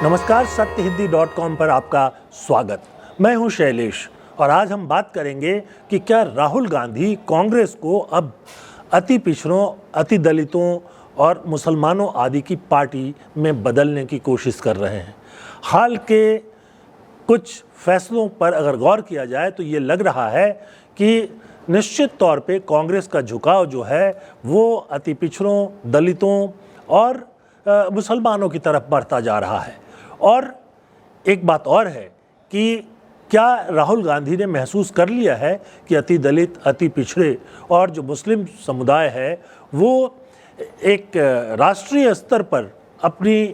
नमस्कार, सत्यहिंदी.com पर आपका स्वागत। मैं हूं शैलेश और आज हम बात करेंगे कि क्या राहुल गांधी कांग्रेस को अब अति पिछड़ों, अति दलितों और मुसलमानों आदि की पार्टी में बदलने की कोशिश कर रहे हैं। हाल के कुछ फैसलों पर अगर गौर किया जाए तो ये लग रहा है कि निश्चित तौर पे कांग्रेस का झुकाव जो है वो अति पिछड़ों, दलितों और मुसलमानों की तरफ बढ़ता जा रहा है। और एक बात और है कि क्या राहुल गांधी ने महसूस कर लिया है कि अति दलित, अति पिछड़े और जो मुस्लिम समुदाय है वो एक राष्ट्रीय स्तर पर अपनी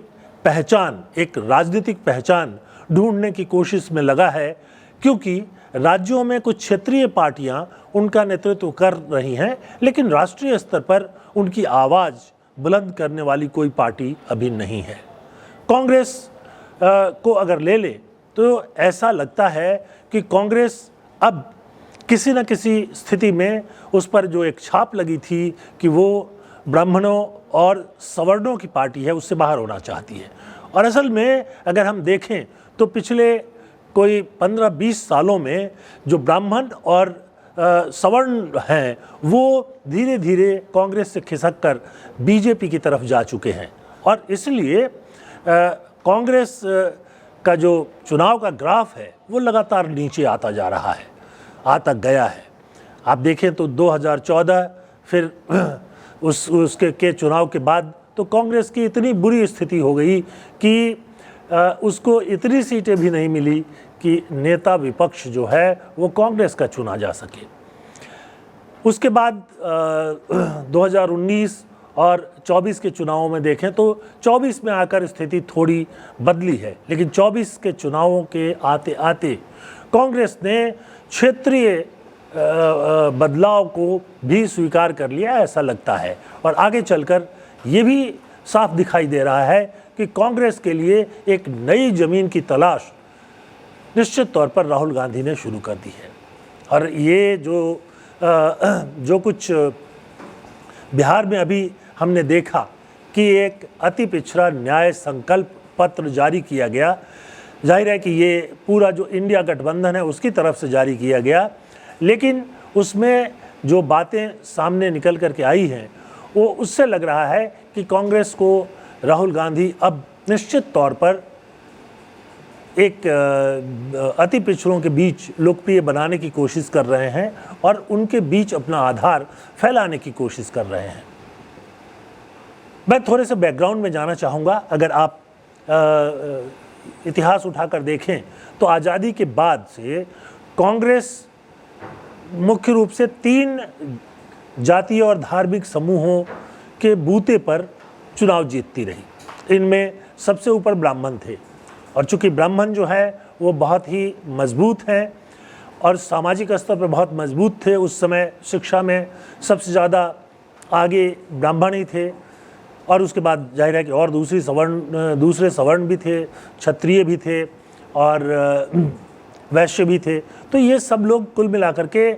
पहचान, एक राजनीतिक पहचान ढूंढने की कोशिश में लगा है, क्योंकि राज्यों में कुछ क्षेत्रीय पार्टियां उनका नेतृत्व कर रही हैं, लेकिन राष्ट्रीय स्तर पर उनकी आवाज़ बुलंद करने वाली कोई पार्टी अभी नहीं है। कांग्रेस को अगर ले ले तो ऐसा लगता है कि कांग्रेस अब किसी न किसी स्थिति में उस पर जो एक छाप लगी थी कि वो ब्राह्मणों और सवर्णों की पार्टी है, उससे बाहर होना चाहती है। और असल में अगर हम देखें तो पिछले कोई 15-20 सालों में जो ब्राह्मण और सवर्ण हैं वो धीरे धीरे कांग्रेस से खिसक कर बीजेपी की तरफ जा चुके हैं। और इसलिए कांग्रेस का जो चुनाव का ग्राफ है वो लगातार नीचे आता जा रहा है, आता गया है। आप देखें तो 2014 फिर उसके चुनाव के बाद तो कांग्रेस की इतनी बुरी स्थिति हो गई कि उसको इतनी सीटें भी नहीं मिली कि नेता विपक्ष जो है वो कांग्रेस का चुना जा सके। उसके बाद 2019 और 24 के चुनावों में देखें तो 24 में आकर स्थिति थोड़ी बदली है, लेकिन 24 के चुनावों के आते आते कांग्रेस ने क्षेत्रीय बदलाव को भी स्वीकार कर लिया, ऐसा लगता है। और आगे चलकर ये भी साफ दिखाई दे रहा है कि कांग्रेस के लिए एक नई ज़मीन की तलाश निश्चित तौर पर राहुल गांधी ने शुरू कर दी है। और ये जो कुछ बिहार में अभी हमने देखा कि एक अति पिछड़ा न्याय संकल्प पत्र जारी किया गया, जाहिर है कि ये पूरा जो इंडिया गठबंधन है उसकी तरफ से जारी किया गया, लेकिन उसमें जो बातें सामने निकल कर के आई हैं वो उससे लग रहा है कि कांग्रेस को राहुल गांधी अब निश्चित तौर पर एक अति पिछड़ों के बीच लोकप्रिय बनाने की कोशिश कर रहे हैं और उनके बीच अपना आधार फैलाने की कोशिश कर रहे हैं। मैं थोड़े से बैकग्राउंड में जाना चाहूँगा। अगर आप इतिहास उठाकर देखें तो आज़ादी के बाद से कांग्रेस मुख्य रूप से 3 जातीय और धार्मिक समूहों के बूते पर चुनाव जीतती रही। इनमें सबसे ऊपर ब्राह्मण थे, और चूंकि ब्राह्मण जो है वो बहुत ही मजबूत हैं और सामाजिक स्तर पर बहुत मजबूत थे। उस समय शिक्षा में सबसे ज़्यादा आगे ब्राह्मण ही थे, और उसके बाद जाहिर है कि और दूसरे सवर्ण भी थे, क्षत्रिय भी थे और वैश्य भी थे। तो ये सब लोग कुल मिलाकर के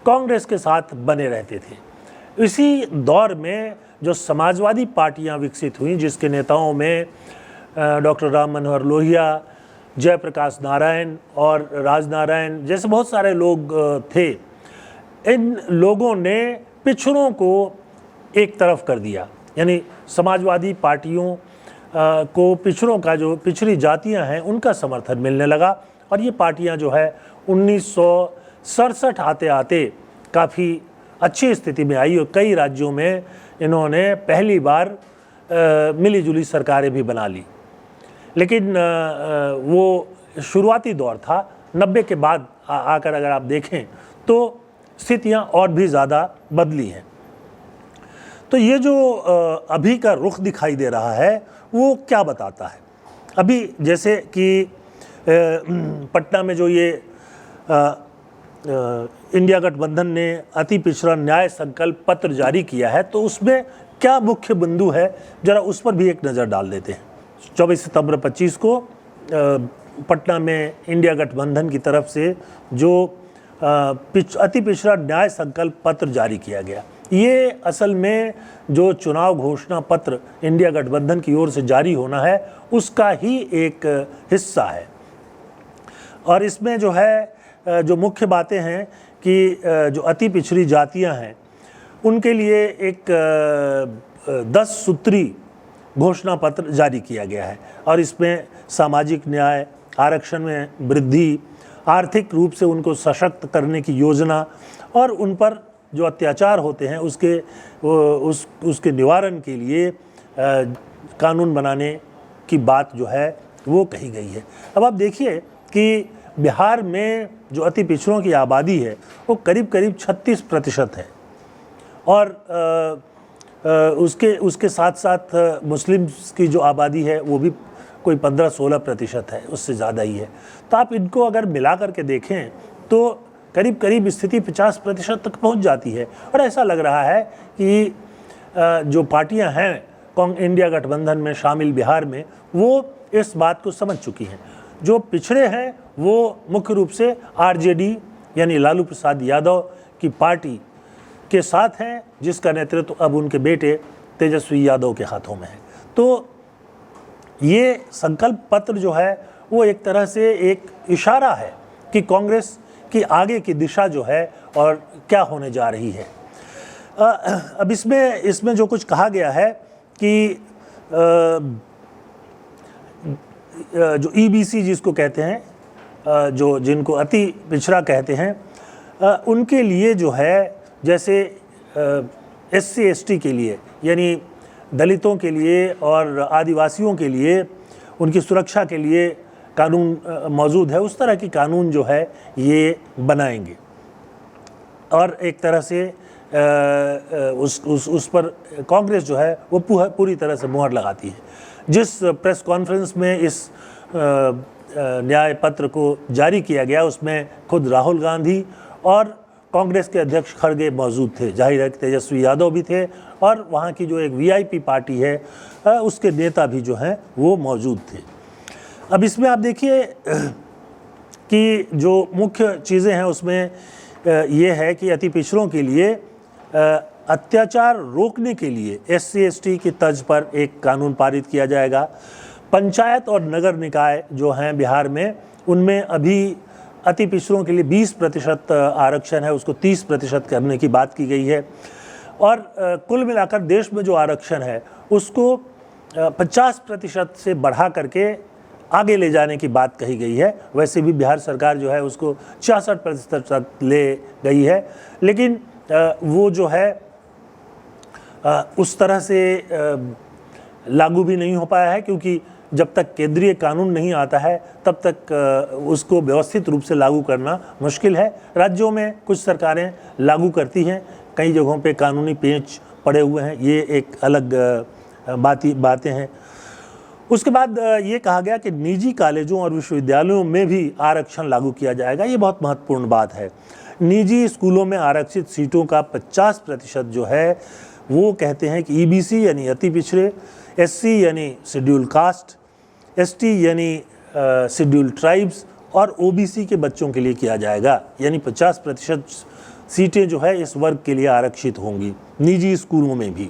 कांग्रेस के साथ बने रहते थे। इसी दौर में जो समाजवादी पार्टियां विकसित हुईं, जिसके नेताओं में डॉक्टर राम मनोहर लोहिया, जयप्रकाश नारायण और राजनारायण जैसे बहुत सारे लोग थे, इन लोगों ने पिछड़ों को एक तरफ कर दिया। यानी समाजवादी पार्टियों को पिछड़ों का, जो पिछड़ी जातियां हैं, उनका समर्थन मिलने लगा। और ये पार्टियां जो है 1967 आते आते काफ़ी अच्छी स्थिति में आई और कई राज्यों में इन्होंने पहली बार मिलीजुली सरकारें भी बना ली। लेकिन वो शुरुआती दौर था। 90 के बाद आकर अगर आप देखें तो स्थितियां और भी ज़्यादा बदली हैं। तो ये जो अभी का रुख दिखाई दे रहा है वो क्या बताता है? अभी जैसे कि पटना में जो ये इंडिया गठबंधन ने अति पिछड़ा न्याय संकल्प पत्र जारी किया है, तो उसमें क्या मुख्य बिंदु है, जरा उस पर भी एक नज़र डाल देते हैं। 24 सितंबर 25 को पटना में इंडिया गठबंधन की तरफ से जो अति पिछड़ा न्याय संकल्प पत्र जारी किया गया, ये असल में जो चुनाव घोषणा पत्र इंडिया गठबंधन की ओर से जारी होना है उसका ही एक हिस्सा है। और इसमें जो है जो मुख्य बातें हैं कि जो अति पिछड़ी जातियां हैं उनके लिए एक 10 सूत्री घोषणा पत्र जारी किया गया है और इसमें सामाजिक न्याय, आरक्षण में वृद्धि, आर्थिक रूप से उनको सशक्त करने की योजना और उन पर जो अत्याचार होते हैं उसके निवारण के लिए कानून बनाने की बात जो है वो कही गई है। अब आप देखिए कि बिहार में जो अति पिछड़ों की आबादी है वो करीब करीब 36% है और उसके साथ साथ मुस्लिम्स की जो आबादी है वो भी कोई 15-16% है, उससे ज़्यादा ही है। तो आप इनको अगर मिला करके देखें तो करीब करीब स्थिति 50% तक पहुंच जाती है। और ऐसा लग रहा है कि जो पार्टियां हैं इंडिया गठबंधन में शामिल बिहार में वो इस बात को समझ चुकी हैं। जो पिछड़े हैं वो मुख्य रूप से आरजेडी यानी लालू प्रसाद यादव की पार्टी के साथ हैं, जिसका नेतृत्व अब उनके बेटे तेजस्वी यादव के हाथों में है। तो ये संकल्प पत्र जो है वो एक तरह से एक इशारा है कि कांग्रेस की आगे की दिशा जो है और क्या होने जा रही है। अब इसमें जो कुछ कहा गया है कि जो ईबीसी जिसको कहते हैं, जिनको अति पिछड़ा कहते हैं, उनके लिए जो है जैसे एससी एसटी के लिए यानी दलितों के लिए और आदिवासियों के लिए उनकी सुरक्षा के लिए कानून मौजूद है, उस तरह की कानून जो है ये बनाएंगे और एक तरह से उस पर कांग्रेस जो है वो पूरी तरह से मुहर लगाती है। जिस प्रेस कॉन्फ्रेंस में इस न्याय पत्र को जारी किया गया उसमें खुद राहुल गांधी और कांग्रेस के अध्यक्ष खड़गे मौजूद थे, जाहिर है तेजस्वी यादव भी थे और वहाँ की जो एक वीआईपी पार्टी है उसके नेता भी जो हैं वो मौजूद थे। अब इसमें आप देखिए कि जो मुख्य चीज़ें हैं उसमें ये है कि अति पिछड़ों के लिए अत्याचार रोकने के लिए एससी एसटी की तर्ज पर एक कानून पारित किया जाएगा। पंचायत और नगर निकाय जो हैं बिहार में उनमें अभी अति पिछड़ों के लिए 20% आरक्षण है, उसको 30% करने की बात की गई है और कुल मिलाकर देश में जो आरक्षण है उसको 50% से बढ़ा करके आगे ले जाने की बात कही गई है। वैसे भी बिहार सरकार जो है उसको 66% तक ले गई है, लेकिन वो जो है उस तरह से लागू भी नहीं हो पाया है क्योंकि जब तक केंद्रीय कानून नहीं आता है तब तक उसको व्यवस्थित रूप से लागू करना मुश्किल है। राज्यों में कुछ सरकारें लागू करती हैं, कई जगहों पे कानूनी पेंच पड़े हुए हैं, ये एक अलग बातें हैं। उसके बाद ये कहा गया कि निजी कॉलेजों और विश्वविद्यालयों में भी आरक्षण लागू किया जाएगा। ये बहुत महत्वपूर्ण बात है। निजी स्कूलों में आरक्षित सीटों का 50% जो है वो कहते हैं कि ईबीसी यानी अति पिछड़े, एससी यानी शेड्यूल कास्ट, एसटी यानी शेड्यूल ट्राइब्स और ओबीसी के बच्चों के लिए किया जाएगा। यानी 50% सीटें जो है इस वर्ग के लिए आरक्षित होंगी निजी स्कूलों में भी।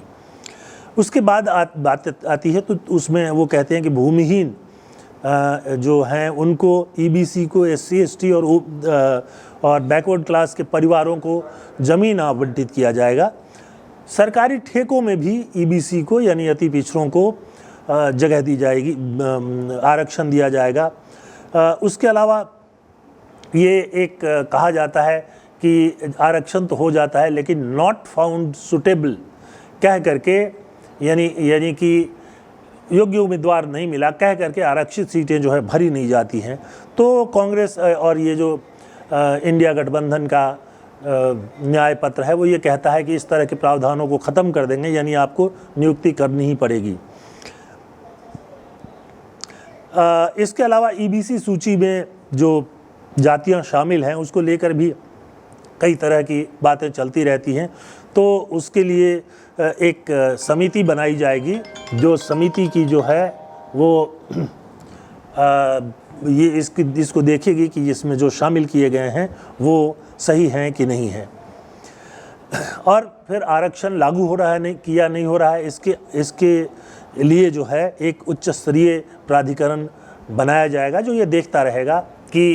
उसके बाद बात आती है तो उसमें वो कहते हैं कि भूमिहीन जो हैं उनको ईबीसी को एससी एसटी और बैकवर्ड क्लास के परिवारों को ज़मीन आवंटित किया जाएगा। सरकारी ठेकों में भी ईबीसी को यानी अति पिछड़ों को जगह दी जाएगी, आरक्षण दिया जाएगा। उसके अलावा ये एक कहा जाता है कि आरक्षण तो हो जाता है लेकिन नॉट फाउंड सुटेबल कह करके यानी कि योग्य उम्मीदवार नहीं मिला कह करके आरक्षित सीटें जो है भरी नहीं जाती हैं। तो कांग्रेस और ये जो इंडिया गठबंधन का न्याय पत्र है वो ये कहता है कि इस तरह के प्रावधानों को ख़त्म कर देंगे, यानी आपको नियुक्ति करनी ही पड़ेगी। इसके अलावा ईबीसी सूची में जो जातियां शामिल हैं उसको लेकर भी कई तरह की बातें चलती रहती हैं। तो उसके लिए एक समिति बनाई जाएगी, जो समिति की जो है वो ये इसको देखेगी कि इसमें जो शामिल किए गए हैं वो सही हैं कि नहीं हैं। और फिर आरक्षण लागू हो रहा है नहीं हो रहा है, इसके लिए जो है एक उच्च स्तरीय प्राधिकरण बनाया जाएगा जो ये देखता रहेगा कि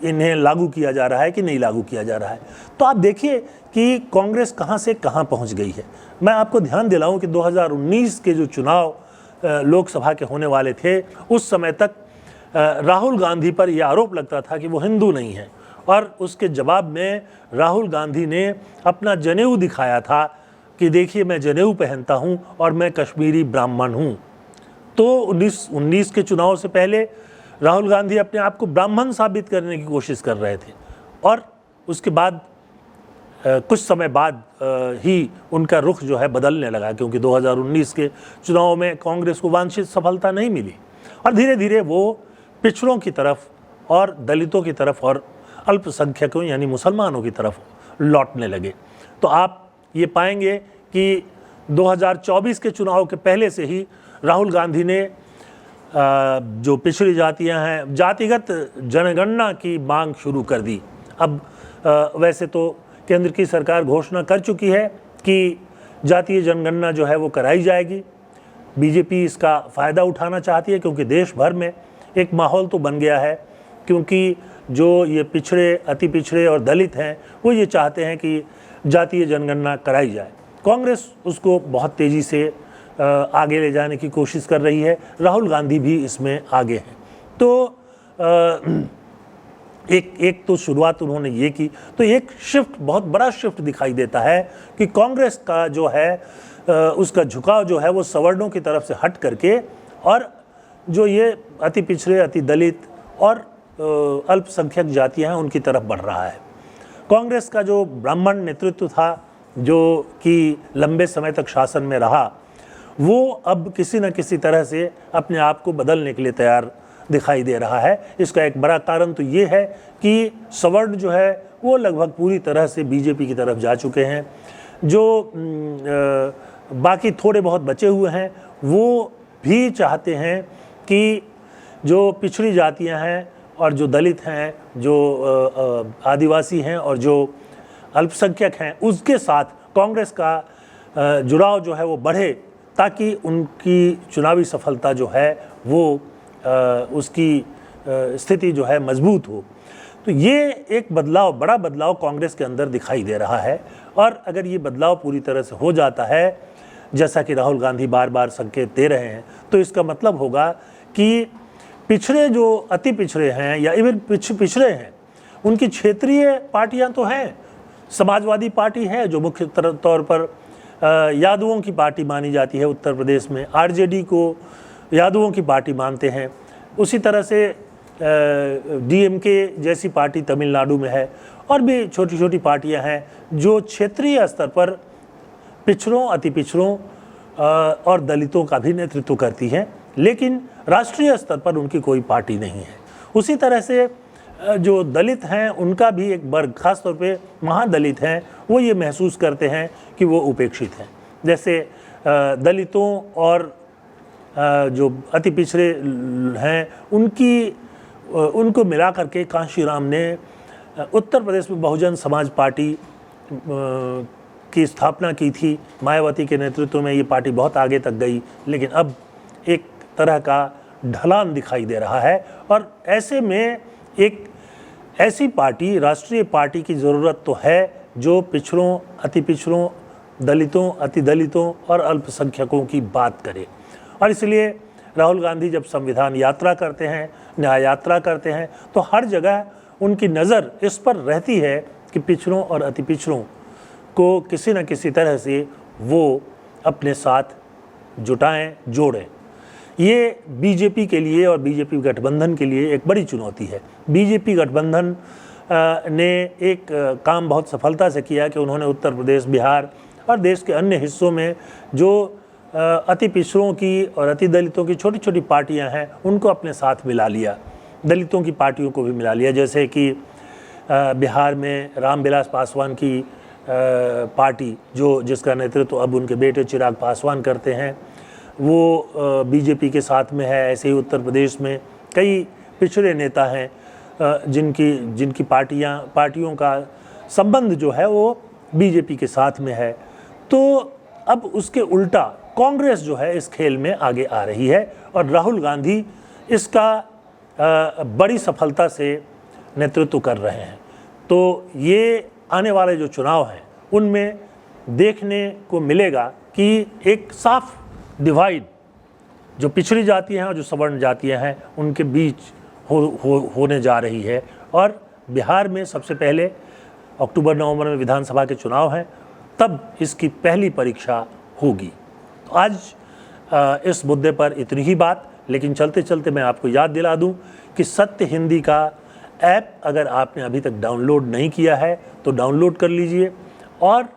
इन्हें लागू किया जा रहा है कि नहीं लागू किया जा रहा है। तो आप देखिए कि कांग्रेस कहां से कहां पहुंच गई है। मैं आपको ध्यान दिलाऊं कि 2019 के जो चुनाव लोकसभा के होने वाले थे, उस समय तक राहुल गांधी पर यह आरोप लगता था कि वो हिंदू नहीं है, और उसके जवाब में राहुल गांधी ने अपना जनेऊ दिखाया था कि देखिए मैं जनेऊ पहनता हूं और मैं कश्मीरी ब्राह्मण हूं। तो 19 के चुनाव से पहले राहुल गांधी अपने आप को ब्राह्मण साबित करने की कोशिश कर रहे थे, और उसके बाद कुछ समय बाद ही उनका रुख जो है बदलने लगा, क्योंकि 2019 के चुनाव में कांग्रेस को वांछित सफलता नहीं मिली, और धीरे धीरे वो पिछड़ों की तरफ और दलितों की तरफ और अल्पसंख्यकों यानी मुसलमानों की तरफ लौटने लगे। तो आप ये पाएंगे कि 2024 के चुनाव के पहले से ही राहुल गांधी ने जो पिछड़ी जातियां हैं, जातिगत जनगणना की मांग शुरू कर दी। अब वैसे तो केंद्र की सरकार घोषणा कर चुकी है कि जातीय जनगणना जो है वो कराई जाएगी। बीजेपी इसका फ़ायदा उठाना चाहती है, क्योंकि देश भर में एक माहौल तो बन गया है, क्योंकि जो ये पिछड़े, अति पिछड़े और दलित हैं वो ये चाहते हैं कि जातीय जनगणना कराई जाए। कांग्रेस उसको बहुत तेज़ी से आगे ले जाने की कोशिश कर रही है, राहुल गांधी भी इसमें आगे हैं। तो एक तो शुरुआत उन्होंने ये की, तो एक शिफ्ट, बहुत बड़ा शिफ्ट दिखाई देता है कि कांग्रेस का जो है उसका झुकाव जो है वो सवर्णों की तरफ से हट करके और जो ये अति पिछड़े, अति दलित और अल्पसंख्यक जातियां हैं उनकी तरफ बढ़ रहा है। कांग्रेस का जो ब्राह्मण नेतृत्व था, जो कि लंबे समय तक शासन में रहा, वो अब किसी न किसी तरह से अपने आप को बदलने के लिए तैयार दिखाई दे रहा है। इसका एक बड़ा कारण तो ये है कि सवर्ण जो है वो लगभग पूरी तरह से बीजेपी की तरफ जा चुके हैं। जो बाकी थोड़े बहुत बचे हुए हैं वो भी चाहते हैं कि जो पिछड़ी जातियां हैं और जो दलित हैं, जो आदिवासी हैं और जो अल्पसंख्यक हैं, उसके साथ कांग्रेस का जुड़ाव जो है वो बढ़े, ताकि उनकी चुनावी सफलता जो है वो उसकी स्थिति जो है मजबूत हो। तो ये एक बदलाव, बड़ा बदलाव कांग्रेस के अंदर दिखाई दे रहा है, और अगर ये बदलाव पूरी तरह से हो जाता है, जैसा कि राहुल गांधी बार बार संकेत दे रहे हैं, तो इसका मतलब होगा कि पिछड़े, जो अति पिछड़े हैं या इवन पिछड़े हैं, उनकी क्षेत्रीय पार्टियां तो हैं। समाजवादी पार्टी है जो मुख्य तौर पर यादवों की पार्टी मानी जाती है उत्तर प्रदेश में, आरजेडी को यादवों की पार्टी मानते हैं। उसी तरह से डीएमके जैसी पार्टी तमिलनाडु में है, और भी छोटी छोटी पार्टियां हैं जो क्षेत्रीय स्तर पर पिछड़ों, अति पिछड़ों और दलितों का भी नेतृत्व करती हैं, लेकिन राष्ट्रीय स्तर पर उनकी कोई पार्टी नहीं है। उसी तरह से जो दलित हैं उनका भी एक वर्ग, खासतौर पे महादलित हैं, वो ये महसूस करते हैं कि वो उपेक्षित हैं। जैसे दलितों और जो अति पिछड़े हैं उनको मिला करके कांशीराम ने उत्तर प्रदेश में बहुजन समाज पार्टी की स्थापना की थी। मायावती के नेतृत्व में ये पार्टी बहुत आगे तक गई, लेकिन अब एक तरह का ढलान दिखाई दे रहा है, और ऐसे में एक ऐसी पार्टी, राष्ट्रीय पार्टी की ज़रूरत तो है जो पिछड़ों, अति पिछड़ों, दलितों, अति दलितों और अल्पसंख्यकों की बात करे। और इसलिए राहुल गांधी जब संविधान यात्रा करते हैं, न्याय यात्रा करते हैं, तो हर जगह उनकी नज़र इस पर रहती है कि पिछड़ों और अति पिछड़ों को किसी न किसी तरह से वो अपने साथ जुटाएं, जोड़ें। ये बीजेपी के लिए और बीजेपी गठबंधन के लिए एक बड़ी चुनौती है। बीजेपी गठबंधन ने एक काम बहुत सफलता से किया कि उन्होंने उत्तर प्रदेश, बिहार और देश के अन्य हिस्सों में जो अति पिछड़ों की और अति दलितों की छोटी छोटी पार्टियां हैं उनको अपने साथ मिला लिया, दलितों की पार्टियों को भी मिला लिया। जैसे कि बिहार में रामविलास पासवान की पार्टी, जिसका नेतृत्व अब उनके बेटे चिराग पासवान करते हैं, वो बीजेपी के साथ में है। ऐसे ही उत्तर प्रदेश में कई पिछड़े नेता हैं जिनकी पार्टियों का संबंध जो है वो बीजेपी के साथ में है। तो अब उसके उल्टा कांग्रेस जो है इस खेल में आगे आ रही है और राहुल गांधी इसका बड़ी सफलता से नेतृत्व कर रहे हैं। तो ये आने वाले जो चुनाव हैं उनमें देखने को मिलेगा कि एक साफ डिवाइड जो पिछड़ी जातियां हैं और जो सवर्ण जातियां हैं उनके बीच होने जा रही है। और बिहार में सबसे पहले अक्टूबर-नवंबर में विधानसभा के चुनाव हैं, तब इसकी पहली परीक्षा होगी। तो आज इस मुद्दे पर इतनी ही बात, लेकिन चलते चलते मैं आपको याद दिला दूं कि सत्य हिंदी का ऐप अगर आपने अभी तक डाउनलोड नहीं किया है तो डाउनलोड कर लीजिए। और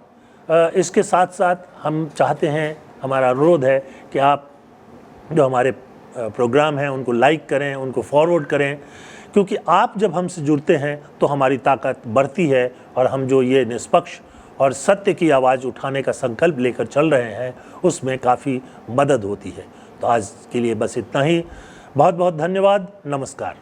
इसके साथ साथ हम चाहते हैं, हमारा अनुरोध है कि आप जो हमारे प्रोग्राम हैं उनको लाइक करें, उनको फॉरवर्ड करें, क्योंकि आप जब हमसे जुड़ते हैं तो हमारी ताकत बढ़ती है और हम जो ये निष्पक्ष और सत्य की आवाज़ उठाने का संकल्प लेकर चल रहे हैं उसमें काफ़ी मदद होती है। तो आज के लिए बस इतना ही। बहुत बहुत धन्यवाद। नमस्कार।